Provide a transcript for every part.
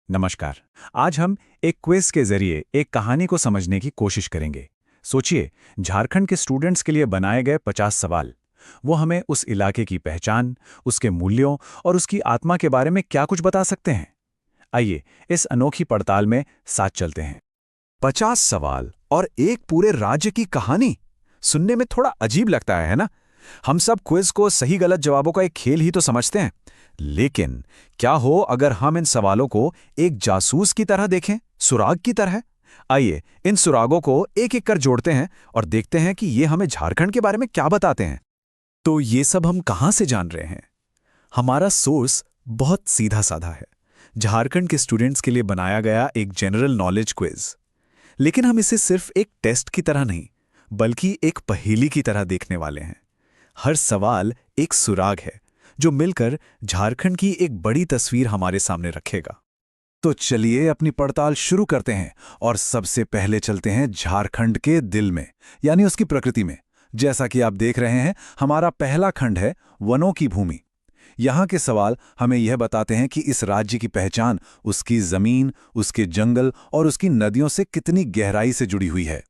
नमस्कार। आज हम एक क्विज के जरिए एक कहानी को समझने की कोशिश करेंगे। सोचिए, झारखंड के स्टूडेंट्स के लिए बनाए गए 50 सवाल। वो हमें उस इलाके की पहचान, उसके मूल्यों और उसकी आत्मा के बारे में क्या कुछ बता सकते हैं। आइए इस अनोखी पड़ताल में साथ चलते हैं। 50 सवाल और एक पूरे राज्य की कहानी सुनने में थोड़ा अजीब लगता है ना? हम सब क्विज को सही गलत जवाबों का एक खेल ही तो समझते हैं। लेकिन क्या हो अगर हम इन सवालों को एक जासूस की तरह देखें, सुराग की तरह? आइए इन सुरागों को एक एक कर जोड़ते हैं और देखते हैं कि ये हमें झारखंड के बारे में क्या बताते हैं। तो ये सब हम कहाँ से जान रहे हैं? हमारा सोर्स बहुत सीधा साधा है, झारखंड के स्टूडेंट्स के लिए बनाया गया एक जनरल नॉलेज क्विज। लेकिन हम इसे सिर्फ एक टेस्ट की तरह नहीं, बल्कि एक पहेली की तरह देखने वाले हैं। हर सवाल एक सुराग है जो मिलकर झारखंड की एक बड़ी तस्वीर हमारे सामने रखेगा। तो चलिए अपनी पड़ताल शुरू करते हैं और सबसे पहले चलते हैं झारखंड के दिल में, यानी उसकी प्रकृति में। जैसा कि आप देख रहे हैं, हमारा पहला खंड है वनों की भूमि। यहाँ के सवाल हमें यह बताते हैं कि इस राज्य की पहचान उसकी जमीन, उसके जंगल और उसकी नदियों से कितनी गहराई से जुड़ी हुई है।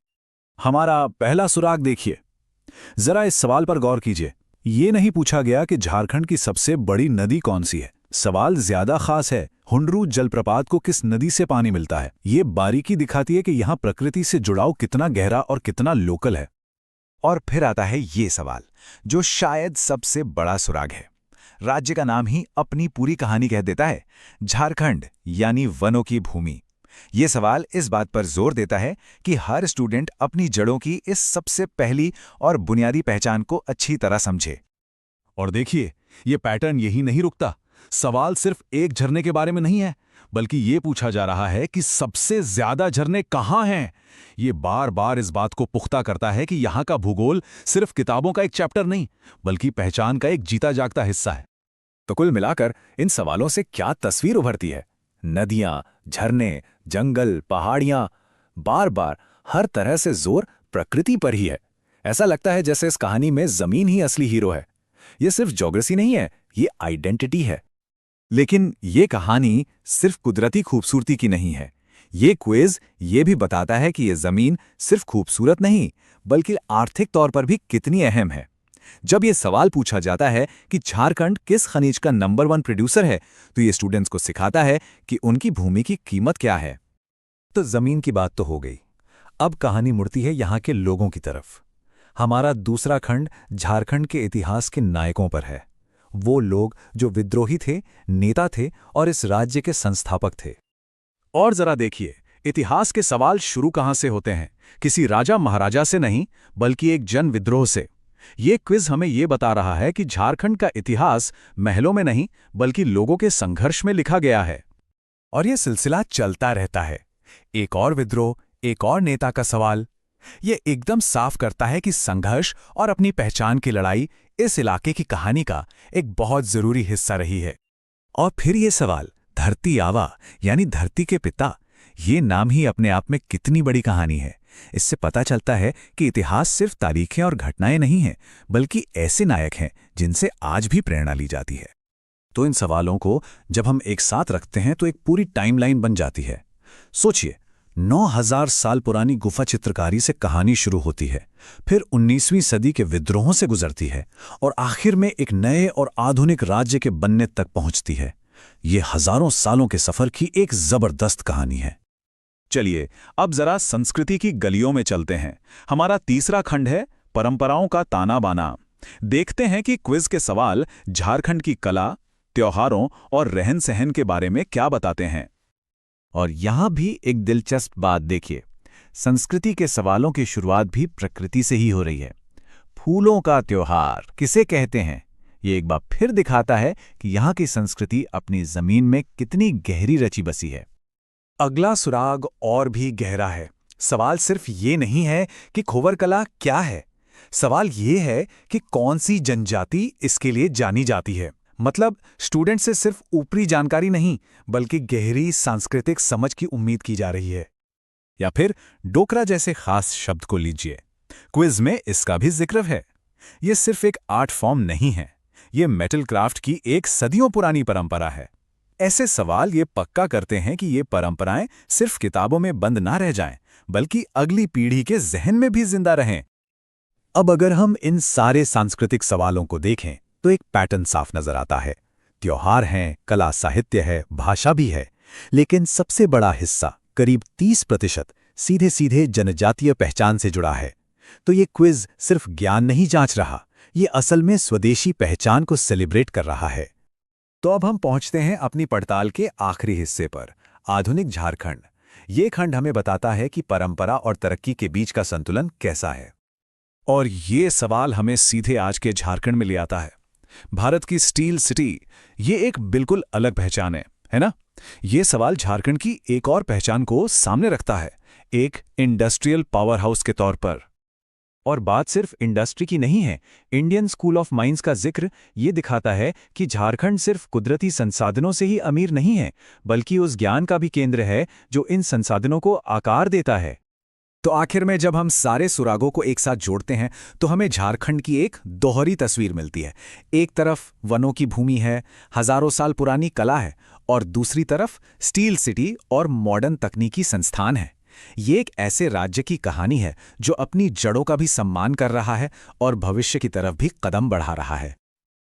हमारा पहला सुराग देखिए। जरा इस सवाल पर गौर कीजिए। ये नहीं पूछा गया कि झारखंड की सबसे बड़ी नदी कौन सी है। सवाल ज्यादा खास है, हुंडरू जलप्रपात को किस नदी से पानी मिलता है। ये बारीकी दिखाती है कि यहाँ प्रकृति से जुड़ाव कितना गहरा और कितना लोकल है। और फिर आता है ये सवाल, जो शायद सबसे बड़ा सुराग है। राज्य का नाम ही अपनी पूरी कहानी कह देता है, झारखंड यानी वनों की भूमि। ये सवाल इस बात पर जोर देता है कि हर स्टूडेंट अपनी जड़ों की इस सबसे पहली और बुनियादी पहचान को अच्छी तरह समझे। और देखिए, ये पैटर्न यही नहीं रुकता। सवाल सिर्फ एक झरने के बारे में नहीं है, बल्कि ये पूछा जा रहा है कि सबसे ज्यादा झरने कहाँ हैं। ये बार बार इस बात को पुख्ता करता है कि यहाँ का भूगोल सिर्फ किताबों का एक चैप्टर नहीं, बल्कि पहचान का एक जीता जागता हिस्सा है। तो कुल मिलाकर इन सवालों से क्या तस्वीर उभरती है? नदियां, झरने, जंगल, पहाड़ियां, बार बार हर तरह से जोर प्रकृति पर ही है। ऐसा लगता है जैसे इस कहानी में जमीन ही असली हीरो है। ये सिर्फ ज्योग्राफी नहीं है, ये आइडेंटिटी है। लेकिन ये कहानी सिर्फ कुदरती खूबसूरती की नहीं है। ये क्विज ये भी बताता है कि ये जमीन सिर्फ खूबसूरत नहीं, बल्कि आर्थिक तौर पर भी कितनी अहम है। जब ये सवाल पूछा जाता है कि झारखंड किस खनिज का नंबर 1 प्रोड्यूसर है, तो ये स्टूडेंट्स को सिखाता है कि उनकी भूमि की कीमत क्या है। तो जमीन की बात तो हो गई। अब कहानी मुड़ती है यहाँ के लोगों की तरफ। हमारा दूसरा खंड झारखंड के इतिहास के नायकों पर है। वो लोग जो विद्रोही थे, नेता थे और इस राज्य के संस्थापक थे। और जरा देखिए, इतिहास के सवाल शुरू कहां से होते हैं? किसी राजा महाराजा से नहीं, बल्कि एक जन विद्रोह से। ये क्विज हमें ये बता रहा है कि झारखंड का इतिहास महलों में नहीं, बल्कि लोगों के संघर्ष में लिखा गया है। और ये सिलसिला चलता रहता है। एक और विद्रोह, एक और नेता का सवाल। ये एकदम साफ करता है कि संघर्ष और अपनी पहचान की लड़ाई इस इलाके की कहानी का एक बहुत जरूरी हिस्सा रही है। और फिर ये सवाल, धरती आवा यानी धरती के पिता, ये नाम ही अपने आप में कितनी बड़ी कहानी है। इससे पता चलता है कि इतिहास सिर्फ तारीखें और घटनाएं नहीं हैं, बल्कि ऐसे नायक हैं जिनसे आज भी प्रेरणा ली जाती है। तो इन सवालों को जब हम एक साथ रखते हैं तो एक पूरी टाइमलाइन बन जाती है। सोचिए, 9000 साल पुरानी गुफा चित्रकारी से कहानी शुरू होती है, फिर 19वीं सदी के विद्रोहों से गुजरती है और आखिर में एक नए और आधुनिक राज्य के बनने तक पहुंचती है। ये हजारों सालों के सफर की एक जबरदस्त कहानी है। चलिए अब जरा संस्कृति की गलियों में चलते हैं। हमारा तीसरा खंड है परंपराओं का ताना बाना। देखते हैं कि क्विज के सवाल झारखंड की कला, त्योहारों और रहन सहन के बारे में क्या बताते हैं। और यहां भी एक दिलचस्प बात देखिए, संस्कृति के सवालों की शुरुआत भी प्रकृति से ही हो रही है। फूलों का त्योहार किसे कहते हैं? ये एक बार फिर दिखाता है कि यहाँ की संस्कृति अपनी जमीन में कितनी गहरी रची बसी है। अगला सुराग और भी गहरा है। सवाल सिर्फ ये नहीं है कि खोवर कला क्या है, सवाल ये है कि कौन सी जनजाति इसके लिए जानी जाती है। मतलब स्टूडेंट से सिर्फ ऊपरी जानकारी नहीं, बल्कि गहरी सांस्कृतिक समझ की उम्मीद की जा रही है। या फिर डोकरा जैसे खास शब्द को लीजिए, क्विज में इसका भी जिक्र है। ये सिर्फ एक आर्ट फॉर्म नहीं है, ये मेटल क्राफ्ट की एक सदियों पुरानी परंपरा है। ऐसे सवाल ये पक्का करते हैं कि ये परंपराएं सिर्फ किताबों में बंद ना रह जाएं, बल्कि अगली पीढ़ी के जहन में भी जिंदा रहें। अब अगर हम इन सारे सांस्कृतिक सवालों को देखें तो एक पैटर्न साफ नजर आता है। त्योहार हैं, कला साहित्य है, भाषा भी है, लेकिन सबसे बड़ा हिस्सा करीब 30% सीधे सीधे जनजातीय पहचान से जुड़ा है। तो ये क्विज सिर्फ ज्ञान नहीं जांच रहा, ये असल में स्वदेशी पहचान को सेलिब्रेट कर रहा है। तो अब हम पहुंचते हैं अपनी पड़ताल के आखिरी हिस्से पर, आधुनिक झारखंड। ये खंड हमें बताता है कि परंपरा और तरक्की के बीच का संतुलन कैसा है। और ये सवाल हमें सीधे आज के झारखंड में ले आता है। भारत की स्टील सिटी, ये एक बिल्कुल अलग पहचान है ना? ये सवाल झारखंड की एक और पहचान को सामने रखता है, एक इंडस्ट्रियल पावर हाउस के तौर पर। और बात सिर्फ इंडस्ट्री की नहीं है। इंडियन स्कूल ऑफ माइंस का जिक्र ये दिखाता है कि झारखंड सिर्फ कुदरती संसाधनों से ही अमीर नहीं है, बल्कि उस ज्ञान का भी केंद्र है जो इन संसाधनों को आकार देता है। तो आखिर में जब हम सारे सुरागों को एक साथ जोड़ते हैं तो हमें झारखंड की एक दोहरी तस्वीर मिलती है। एक तरफ वनों की भूमि है, हजारों साल पुरानी कला है, और दूसरी तरफ स्टील सिटी और मॉडर्न तकनीकी संस्थान है। ये एक ऐसे राज्य की कहानी है जो अपनी जड़ों का भी सम्मान कर रहा है और भविष्य की तरफ भी कदम बढ़ा रहा है।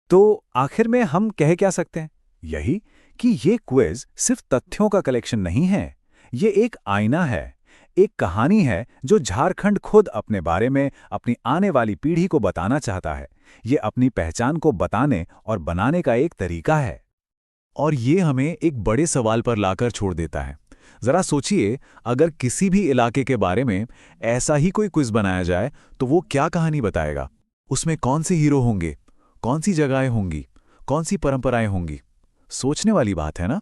तो आखिर में हम कह क्या सकते हैं? यही कि ये क्विज सिर्फ तथ्यों का कलेक्शन नहीं है, ये एक आईना है, एक कहानी है जो झारखंड खुद अपने बारे में अपनी आने वाली पीढ़ी को बताना चाहता है। ये अपनी पहचान को बताने और बनाने का एक तरीका है। और ये हमें एक बड़े सवाल पर लाकर छोड़ देता है। जरा सोचिए, अगर किसी भी इलाके के बारे में ऐसा ही कोई क्विज बनाया जाए तो वो क्या कहानी बताएगा? उसमें कौन से हीरो होंगे, कौन सी जगहें होंगी, कौन सी परंपराएं होंगी? सोचने वाली बात है ना?